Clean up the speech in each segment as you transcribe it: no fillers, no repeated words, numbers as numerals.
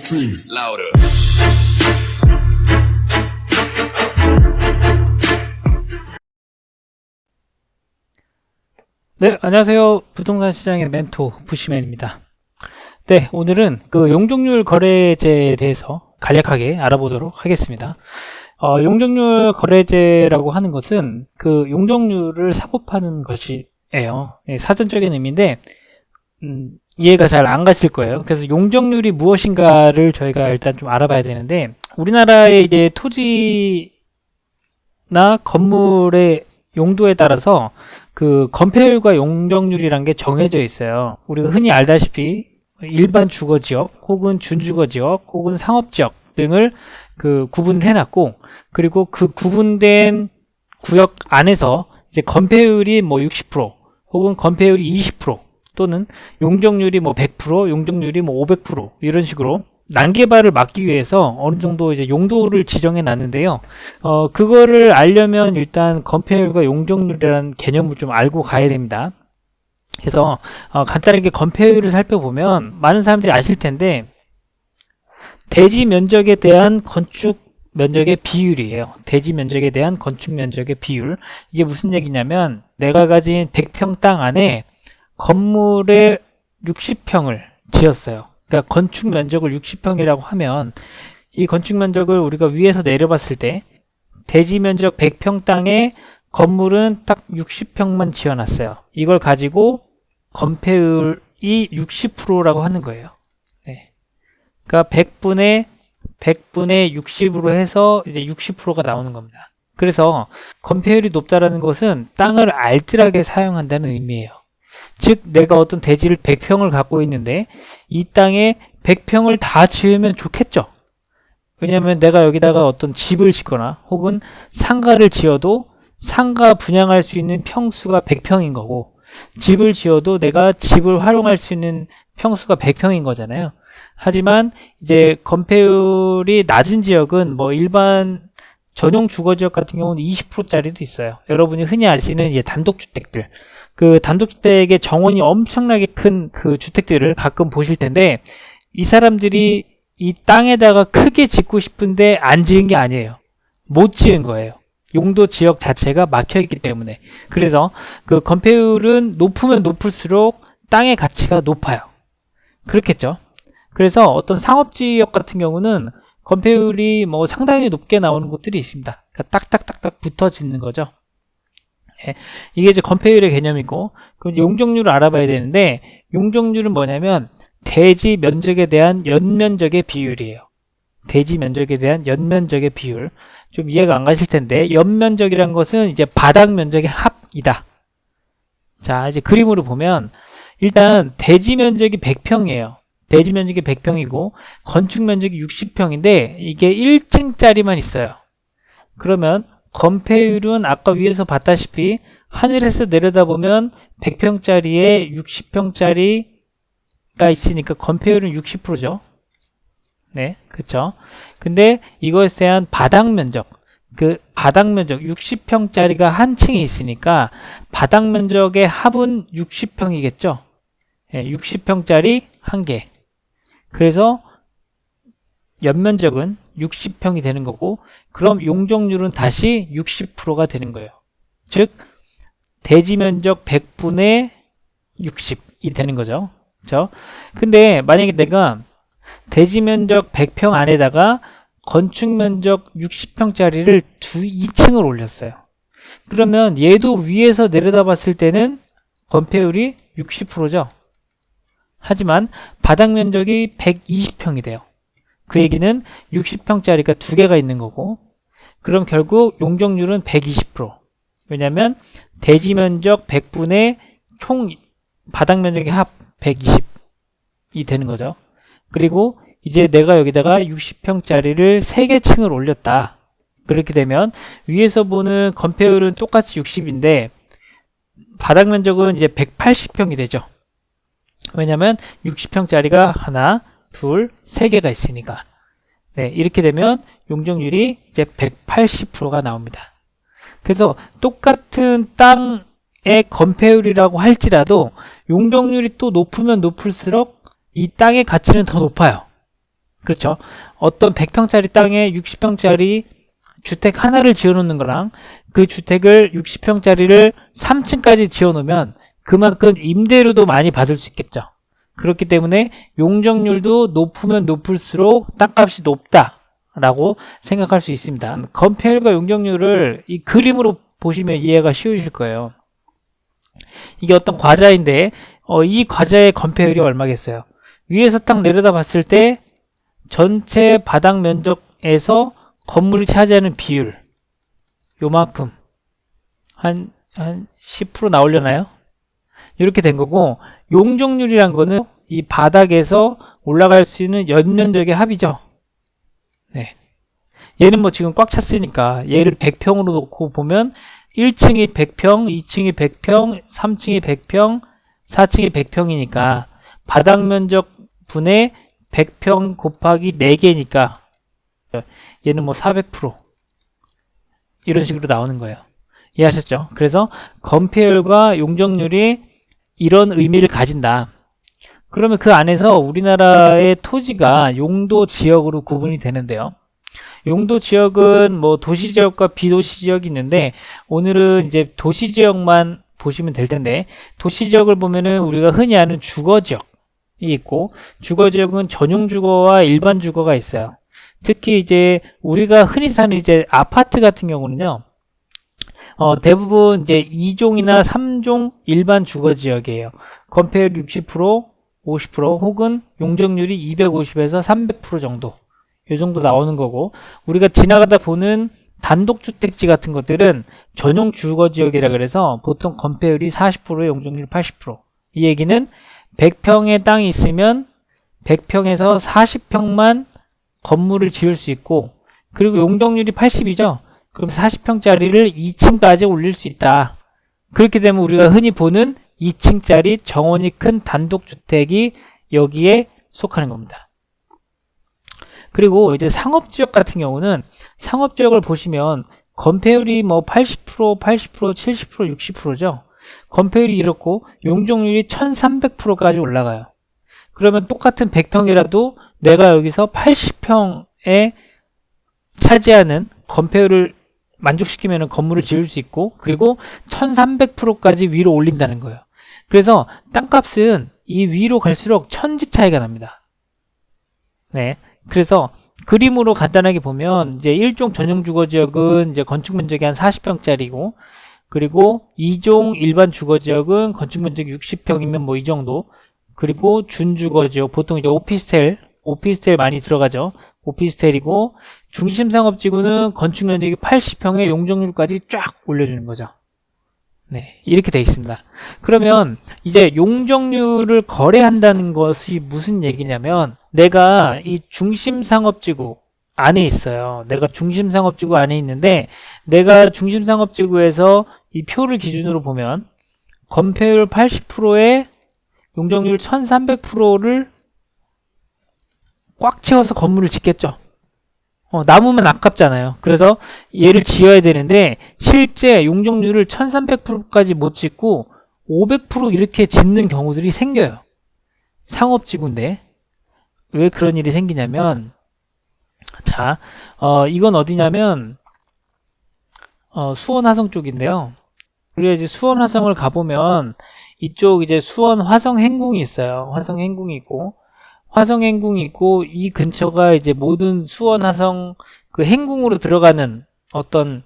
Streams louder. 네, 안녕하세요. 부동산 시장의 멘토 부시맨입니다. 네, 오늘은 그 용적률 거래제에 대해서 간략하게 알아보도록 하겠습니다. 용적률 거래제라고 하는 것은 그 용적률을 사고파는 것이에요. 네, 사전적인 의미인데 이해가 잘 안 가실 거예요. 그래서 용적률이 무엇인가를 저희가 일단 좀 알아봐야 되는데, 우리나라의 이제 토지나 건물의 용도에 따라서 그 건폐율과 용적률이란 게 정해져 있어요. 우리가 흔히 알다시피 일반 주거지역 혹은 준주거지역 혹은 상업지역 등을 그 구분해 놨고, 그리고 그 구분된 구역 안에서 이제 건폐율이 뭐 60% 혹은 건폐율이 20% 또는 용적률이 뭐 100%, 용적률이 뭐 500% 이런 식으로 난개발을 막기 위해서 어느 정도 이제 용도를 지정해 놨는데요. 그거를 알려면 일단 건폐율과 용적률이라는 개념을 좀 알고 가야 됩니다. 그래서 간단하게 건폐율을 살펴보면 많은 사람들이 아실 텐데, 대지 면적에 대한 건축 면적의 비율이에요. 대지 면적에 대한 건축 면적의 비율. 이게 무슨 얘기냐면, 내가 가진 100평 땅 안에 건물의 60평을 지었어요. 그러니까 건축 면적을 60평이라고 하면, 이 건축 면적을 우리가 위에서 내려봤을 때 대지 면적 100평 땅에 건물은 딱 60평만 지어놨어요. 이걸 가지고 건폐율이 60%라고 하는 거예요. 네. 그러니까 100분의 60으로 해서 이제 60%가 나오는 겁니다. 그래서 건폐율이 높다라는 것은 땅을 알뜰하게 사용한다는 의미예요. 즉, 내가 어떤 대지를 100평을 갖고 있는데 이 땅에 100평을 다 지으면 좋겠죠. 왜냐하면 내가 여기다가 어떤 집을 짓거나 혹은 상가를 지어도 상가 분양할 수 있는 평수가 100평인 거고, 집을 지어도 내가 집을 활용할 수 있는 평수가 100평인 거잖아요. 하지만 이제 건폐율이 낮은 지역은 뭐 일반 전용 주거지역 같은 경우는 20%짜리도 있어요. 여러분이 흔히 아시는 이제 단독주택들, 그 단독주택의 정원이 엄청나게 큰 그 주택들을 가끔 보실 텐데, 이 사람들이 이 땅에다가 크게 짓고 싶은데 안 지은 게 아니에요. 못 지은 거예요. 용도 지역 자체가 막혀 있기 때문에. 그래서 그 건폐율은 높으면 높을수록 땅의 가치가 높아요. 그렇겠죠. 그래서 어떤 상업지역 같은 경우는 건폐율이 뭐 상당히 높게 나오는 곳들이 있습니다. 그러니까 딱딱딱딱 붙어 짓는 거죠. 네. 이게 이제 건폐율의 개념이고, 그럼 용적률을 알아봐야 되는데, 용적률은 뭐냐면 대지 면적에 대한 연면적의 비율이에요. 대지 면적에 대한 연면적의 비율. 좀 이해가 안 가실 텐데, 연면적이란 것은 이제 바닥 면적의 합이다. 자, 이제 그림으로 보면 일단 대지 면적이 100평이에요. 대지 면적이 100평이고 건축 면적이 60평인데 이게 1층짜리만 있어요. 그러면 건폐율은 아까 위에서 봤다시피 하늘에서 내려다보면 100평짜리에 60평짜리가 있으니까 건폐율은 60%죠. 네, 그쵸. 근데 이것에 대한 바닥 면적, 그 바닥 면적 60평짜리가 한 층에 있으니까 바닥 면적의 합은 60평이겠죠. 네, 60평짜리 한 개. 그래서 연면적은 60평이 되는 거고, 그럼 용적률은 다시 60%가 되는 거예요. 즉 대지 면적 100분의 60이 되는 거죠. 그렇죠? 근데 만약에 내가 대지 면적 100평 안에다가 건축 면적 60평짜리를 2층을 올렸어요. 그러면 얘도 위에서 내려다봤을 때는 건폐율이 60%죠. 하지만 바닥 면적이 120평이 돼요. 그 얘기는 60평짜리가 두 개가 있는 거고, 그럼 결국 용적률은 120%. 왜냐면 대지 면적 100분의 총 바닥 면적의 합 120이 되는 거죠. 그리고 이제 내가 여기다가 60평짜리를 3개 층을 올렸다. 그렇게 되면 위에서 보는 건폐율은 똑같이 60인데 바닥 면적은 이제 180평이 되죠. 왜냐면 60평짜리가 하나, 둘, 3개가 있으니까. 네, 이렇게 되면 용적률이 이제 180%가 나옵니다. 그래서 똑같은 땅의 건폐율이라고 할지라도 용적률이 또 높으면 높을수록 이 땅의 가치는 더 높아요. 그렇죠. 어떤 100평짜리 땅에 60평짜리 주택 하나를 지어놓는 거랑 그 주택을 60평짜리를 3층까지 지어놓으면 그만큼 임대료도 많이 받을 수 있겠죠. 그렇기 때문에 용적률도 높으면 높을수록 땅값이 높다라고 생각할 수 있습니다. 건폐율과 용적률을 이 그림으로 보시면 이해가 쉬우실 거예요. 이게 어떤 과자인데 이 과자의 건폐율이 얼마겠어요? 위에서 딱 내려다 봤을 때 전체 바닥 면적에서 건물이 차지하는 비율 요만큼 한 10% 나오려나요? 이렇게 된 거고, 용적률이란 거는 이 바닥에서 올라갈 수 있는 연면적의 합이죠. 네. 얘는 뭐 지금 꽉 찼으니까 얘를 100평으로 놓고 보면 1층이 100평, 2층이 100평, 3층이 100평, 4층이 100평이니까 바닥 면적 분의 100평 곱하기 4개니까 얘는 뭐 400% 이런 식으로 나오는 거예요. 이해하셨죠? 그래서 건폐율과 용적률이 이런 의미를 가진다. 그러면 그 안에서 우리나라의 토지가 용도 지역으로 구분이 되는데요. 용도 지역은 뭐 도시 지역과 비도시 지역이 있는데 오늘은 이제 도시 지역만 보시면 될 텐데, 도시 지역을 보면은 우리가 흔히 아는 주거 지역이 있고, 주거 지역은 전용 주거와 일반 주거가 있어요. 특히 이제 우리가 흔히 사는 이제 아파트 같은 경우는요, 대부분 이제 2종이나 3종 일반 주거 지역이에요. 건폐율 60%, 50% 혹은 용적률이 250에서 300% 정도. 이 정도 나오는 거고, 우리가 지나가다 보는 단독주택지 같은 것들은 전용 주거 지역이라 그래서 보통 건폐율이 40%, 용적률 80%. 이 얘기는 100평의 땅이 있으면 100평에서 40평만 건물을 지을 수 있고, 그리고 용적률이 80이죠. 그럼 40평짜리를 2층까지 올릴 수 있다. 그렇게 되면 우리가 흔히 보는 2층짜리 정원이 큰 단독주택이 여기에 속하는 겁니다. 그리고 이제 상업지역 같은 경우는 상업지역을 보시면 건폐율이 뭐 80%, 70%, 60%죠. 건폐율이 이렇고 용적률이 1300%까지 올라가요. 그러면 똑같은 100평이라도 내가 여기서 80평에 차지하는 건폐율을 만족시키면 건물을 지을 수 있고, 그리고 1300%까지 위로 올린다는 거예요. 그래서 땅값은 이 위로 갈수록 천지 차이가 납니다. 네. 그래서 그림으로 간단하게 보면 이제 1종 전용 주거 지역은 이제 건축 면적이 한 40평짜리고, 그리고 2종 일반 주거 지역은 건축 면적이 60평이면 뭐 이 정도. 그리고 준주거 지역, 보통 이제 오피스텔 많이 들어가죠. 오피스텔이고, 중심상업지구는 건축 면적이 80평에 용적률까지 쫙 올려주는 거죠. 네, 이렇게 돼 있습니다. 그러면 이제 용적률을 거래한다는 것이 무슨 얘기냐면, 내가 이 중심상업지구 안에 있어요. 내가 중심상업지구 안에 있는데, 내가 중심상업지구에서 이 표를 기준으로 보면 건폐율 80%에 용적률 1300%를 꽉 채워서 건물을 짓겠죠. 남으면 아깝잖아요. 그래서 얘를 지어야 되는데 실제 용적률을 1300%까지 못 짓고 500% 이렇게 짓는 경우들이 생겨요. 상업지구인데 왜 그런 일이 생기냐면, 자, 이건 어디냐면 수원 화성 쪽인데요. 우리가 이제 수원 화성을 가보면 이쪽 이제 수원 화성 행궁이 있어요. 화성 행궁이 있고, 이 근처가 이제 모든 수원 화성 그 행궁으로 들어가는 어떤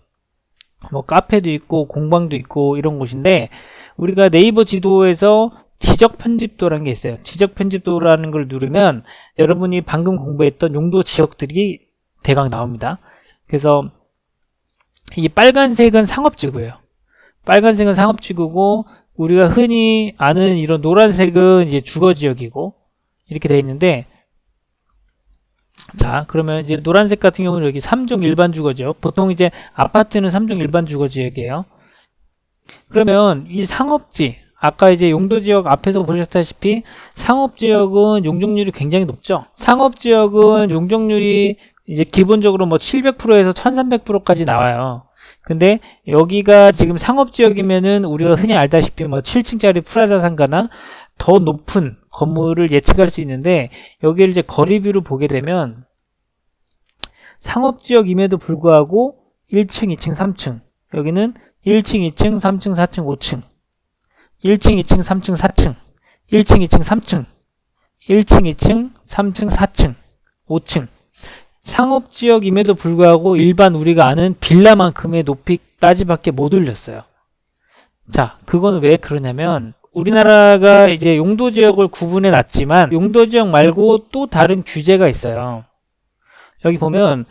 뭐 카페도 있고 공방도 있고 이런 곳인데, 우리가 네이버 지도에서 지적 편집도라는 게 있어요. 지적 편집도라는 걸 누르면 여러분이 방금 공부했던 용도 지역들이 대강 나옵니다. 그래서 이 빨간색은 상업지구예요. 빨간색은 상업지구고, 우리가 흔히 아는 이런 노란색은 이제 주거지역이고, 이렇게 되어 있는데, 자, 그러면 이제 노란색 같은 경우는 여기 3종 일반 주거지역, 보통 이제 아파트는 3종 일반 주거지역이에요. 그러면 이 상업지, 아까 이제 용도지역 앞에서 보셨다시피 상업지역은 용적률이 굉장히 높죠. 상업지역은 용적률이 이제 기본적으로 뭐 700%에서 1300%까지 나와요. 근데 여기가 지금 상업지역이면은 우리가 흔히 알다시피 뭐 7층짜리 프라자 상가나 더 높은 건물을 예측할 수 있는데, 여기를 이제 거리뷰를 보게 되면 상업지역임에도 불구하고 1층, 2층, 3층, 여기는 1층, 2층, 3층, 4층, 5층, 1층, 2층, 3층, 4층, 1층, 2층, 3층, 1층, 2층, 3층, 4층, 5층. 상업지역임에도 불구하고 일반 우리가 아는 빌라만큼의 높이까지밖에 못 올렸어요. 자, 그건 왜 그러냐면, 우리나라가 이제 용도지역을 구분해 놨지만 용도지역 말고 또 다른 규제가 있어요. 여기 보면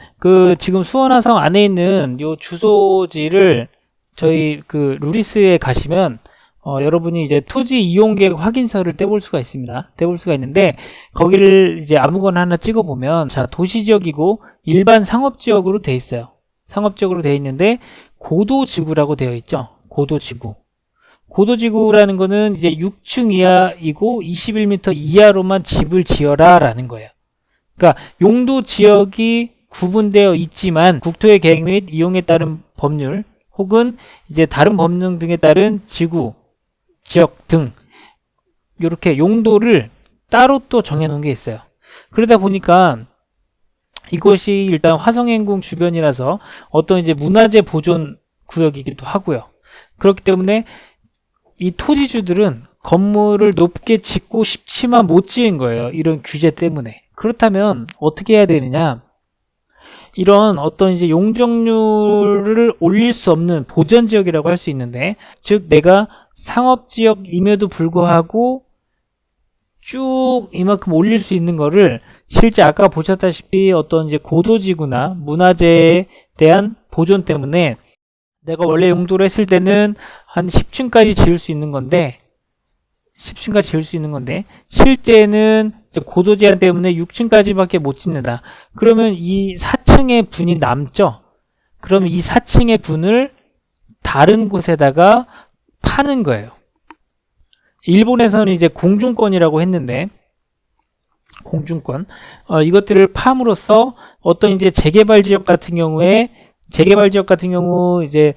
지금 수원화성 안에 있는 요 주소지를 저희 루리스에 가시면 여러분이 이제 토지 이용 계획 확인서를 떼볼 수가 있습니다. 떼볼 수가 있는데, 거기를 이제 아무거나 하나 찍어 보면, 자, 도시지역이고 일반 상업지역으로 돼 있어요. 상업지역으로 돼 있는데 고도지구라고 되어 있죠. 고도지구. 고도지구라는 거는 이제 6층 이하이고 21m 이하로만 집을 지어라 라는 거예요. 그러니까 용도 지역이 구분되어 있지만 국토의 계획 및 이용에 따른 법률 혹은 이제 다른 법령 등에 따른 지구, 지역 등 이렇게 용도를 따로 또 정해놓은 게 있어요. 그러다 보니까 이곳이 일단 화성행궁 주변이라서 어떤 이제 문화재 보존 구역이기도 하고요. 그렇기 때문에 이 토지주들은 건물을 높게 짓고 싶지만 못 지은 거예요. 이런 규제 때문에. 그렇다면 어떻게 해야 되느냐? 이런 어떤 이제 용적률을 올릴 수 없는 보전지역이라고 할 수 있는데, 즉 내가 상업지역임에도 불구하고 쭉 이만큼 올릴 수 있는 거를 실제 아까 보셨다시피 어떤 이제 고도지구나 문화재에 대한 보존 때문에 내가 원래 용도로 했을 때는 한 10층까지 지을 수 있는 건데, 10층까지 지을 수 있는 건데, 실제는 고도 제한 때문에 6층까지밖에 못 짓는다. 그러면 이 4층의 분이 남죠? 그러면 이 4층의 분을 다른 곳에다가 파는 거예요. 일본에서는 이제 공중권이라고 했는데, 공중권. 이것들을 팜으로써 어떤 이제 재개발 지역 같은 경우에 이제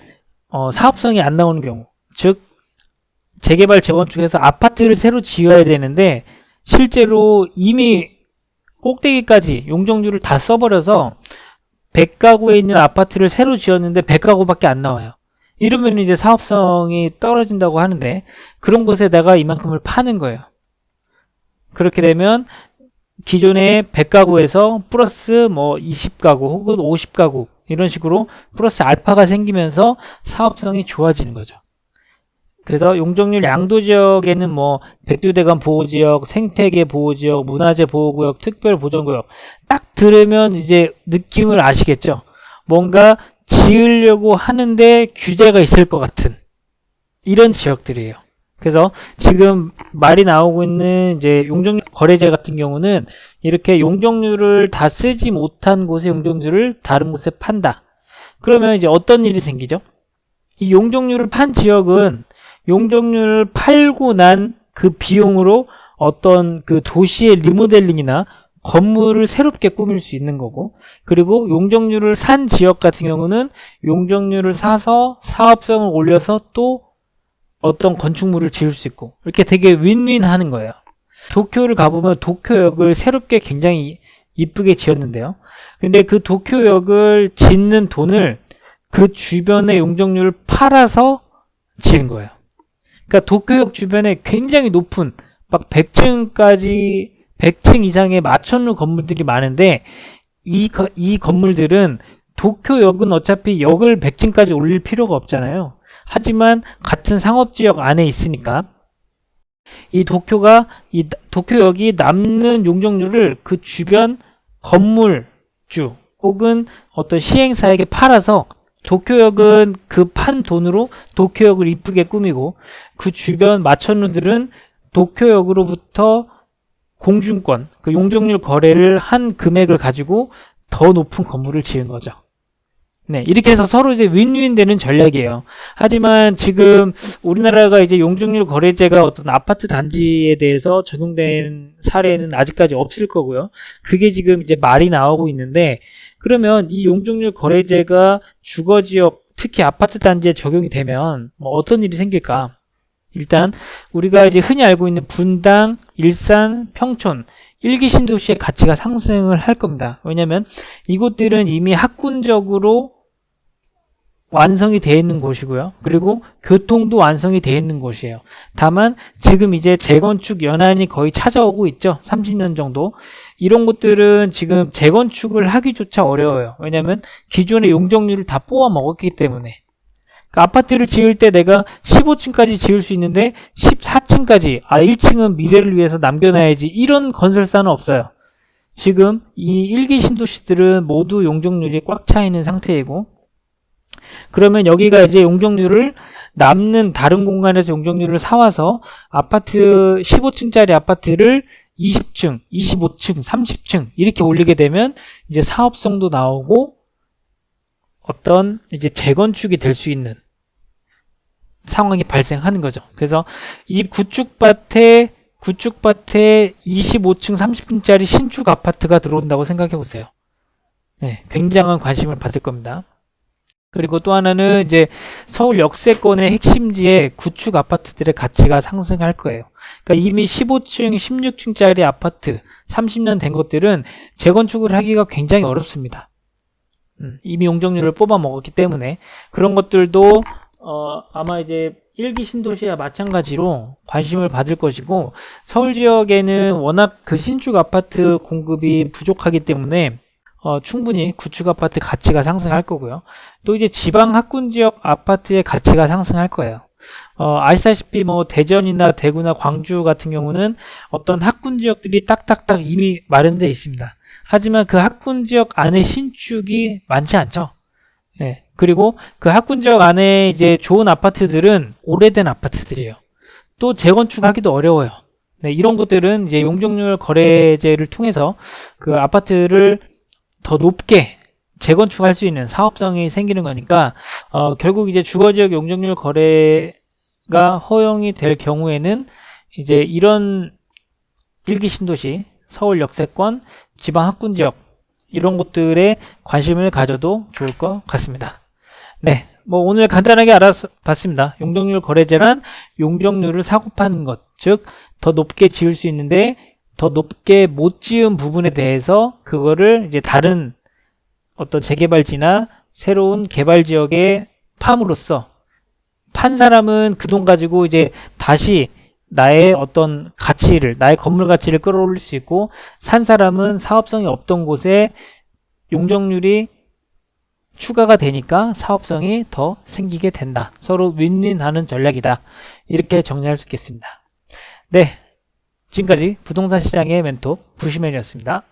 사업성이 안 나오는 경우, 즉 재개발 재건축에서 아파트를 새로 지어야 되는데 실제로 이미 꼭대기까지 용적률을 다 써버려서 100가구에 있는 아파트를 새로 지었는데 100가구밖에 안 나와요. 이러면 이제 사업성이 떨어진다고 하는데, 그런 곳에다가 이만큼을 파는 거예요. 그렇게 되면 기존의 100가구에서 플러스 20가구 혹은 50가구 이런 식으로 플러스 알파가 생기면서 사업성이 좋아지는 거죠. 그래서 용적률 양도지역에는 백두대간 보호지역, 생태계 보호지역, 문화재 보호구역, 특별보전구역 딱 들으면 이제 느낌을 아시겠죠? 뭔가 지으려고 하는데 규제가 있을 것 같은 이런 지역들이에요. 그래서 지금 말이 나오고 있는 이제 용적률 거래제 같은 경우는 이렇게 용적률을 다 쓰지 못한 곳의 용적률을 다른 곳에 판다. 그러면 이제 어떤 일이 생기죠? 이 용적률을 판 지역은 용적률을 팔고 난 그 비용으로 어떤 도시의 리모델링이나 건물을 새롭게 꾸밀 수 있는 거고, 그리고 용적률을 산 지역 같은 경우는 용적률을 사서 사업성을 올려서 또 어떤 건축물을 지을 수 있고, 이렇게 되게 윈윈 하는 거예요. 도쿄를 가보면 도쿄역을 새롭게 굉장히 이쁘게 지었는데요. 근데 그 도쿄역을 짓는 돈을 그 주변의 용적률을 팔아서 지은 거예요. 그러니까 도쿄역 주변에 굉장히 높은 막 100층 이상의 마천루 건물들이 많은데, 이 건물들은 도쿄역은 어차피 역을 100층까지 올릴 필요가 없잖아요. 하지만 같은 상업지역 안에 있으니까 이 도쿄역이 남는 용적률을 그 주변 건물주 혹은 어떤 시행사에게 팔아서, 도쿄역은 그 판 돈으로 도쿄역을 이쁘게 꾸미고, 그 주변 마천루들은 도쿄역으로부터 공중권, 그 용적률 거래를 한 금액을 가지고 더 높은 건물을 지은 거죠. 네, 이렇게 해서 서로 이제 윈윈 되는 전략이에요. 하지만 지금 우리나라가 이제 용적률 거래제가 어떤 아파트 단지에 대해서 적용된 사례는 아직까지 없을 거고요. 그게 지금 이제 말이 나오고 있는데, 그러면 이 용적률 거래제가 주거지역, 특히 아파트 단지에 적용이 되면 어떤 일이 생길까? 일단 우리가 이제 흔히 알고 있는 분당, 일산, 평촌 1기 신도시의 가치가 상승을 할 겁니다. 왜냐하면 이곳들은 이미 학군적으로 완성이 되어 있는 곳이고요. 그리고 교통도 완성이 되어 있는 곳이에요. 다만 지금 이제 재건축 연한이 거의 찾아오고 있죠. 30년 정도. 이런 곳들은 지금 재건축을 하기조차 어려워요. 왜냐하면 기존의 용적률을 다 뽑아 먹었기 때문에. 그러니까 아파트를 지을 때 내가 15층까지 지을 수 있는데 14층까지 1층은 미래를 위해서 남겨놔야지, 이런 건설사는 없어요. 지금 이 1기 신도시들은 모두 용적률이 꽉 차 있는 상태이고, 그러면 여기가 이제 용적률을 남는 다른 공간에서 용적률을 사와서 아파트 15층짜리 아파트를 20층, 25층, 30층 이렇게 올리게 되면 이제 사업성도 나오고 어떤 이제 재건축이 될 수 있는 상황이 발생하는 거죠. 그래서 이 구축밭에 25층, 30층짜리 신축 아파트가 들어온다고 생각해 보세요. 네, 굉장한 관심을 받을 겁니다. 그리고 또 하나는 이제 서울 역세권의 핵심지의 구축 아파트들의 가치가 상승할 거예요. 그러니까 이미 15층, 16층짜리 아파트 30년 된 것들은 재건축을 하기가 굉장히 어렵습니다. 이미 용적률을 뽑아 먹었기 때문에 그런 것들도 아마 이제 1기 신도시와 마찬가지로 관심을 받을 것이고, 서울 지역에는 워낙 그 신축 아파트 공급이 부족하기 때문에 충분히 구축 아파트 가치가 상승할 거고요. 또 이제 지방 학군 지역 아파트의 가치가 상승할 거예요. 아시다시피 뭐 대전이나 대구나 광주 같은 경우는 어떤 학군 지역들이 딱딱딱 이미 마련되어 있습니다. 하지만 그 학군 지역 안에 신축이 많지 않죠. 네. 그리고 그 학군 지역 안에 이제 좋은 아파트들은 오래된 아파트들이에요. 또 재건축하기도 어려워요. 네, 이런 것들은 이제 용적률 거래제를 통해서 그 아파트를 더 높게 재건축할 수 있는 사업성이 생기는 거니까 결국 이제 주거지역 용적률 거래가 허용이 될 경우에는 이제 이런 1기 신도시, 서울 역세권, 지방 학군 지역 이런 곳들에 관심을 가져도 좋을 것 같습니다. 네, 뭐 오늘 간단하게 알아봤습니다. 용적률 거래제란 용적률을 사고 파는 것, 즉 더 높게 지을 수 있는데 더 높게 못 지은 부분에 대해서 그거를 이제 다른 어떤 재개발지나 새로운 개발 지역에 팜으로써 판 사람은 그 돈 가지고 이제 다시 나의 어떤 가치를, 나의 건물 가치를 끌어올릴 수 있고, 산 사람은 사업성이 없던 곳에 용적률이 추가가 되니까 사업성이 더 생기게 된다. 서로 윈윈하는 전략이다. 이렇게 정리할 수 있겠습니다. 네, 지금까지 부동산 시장의 멘토 부시맨이었습니다.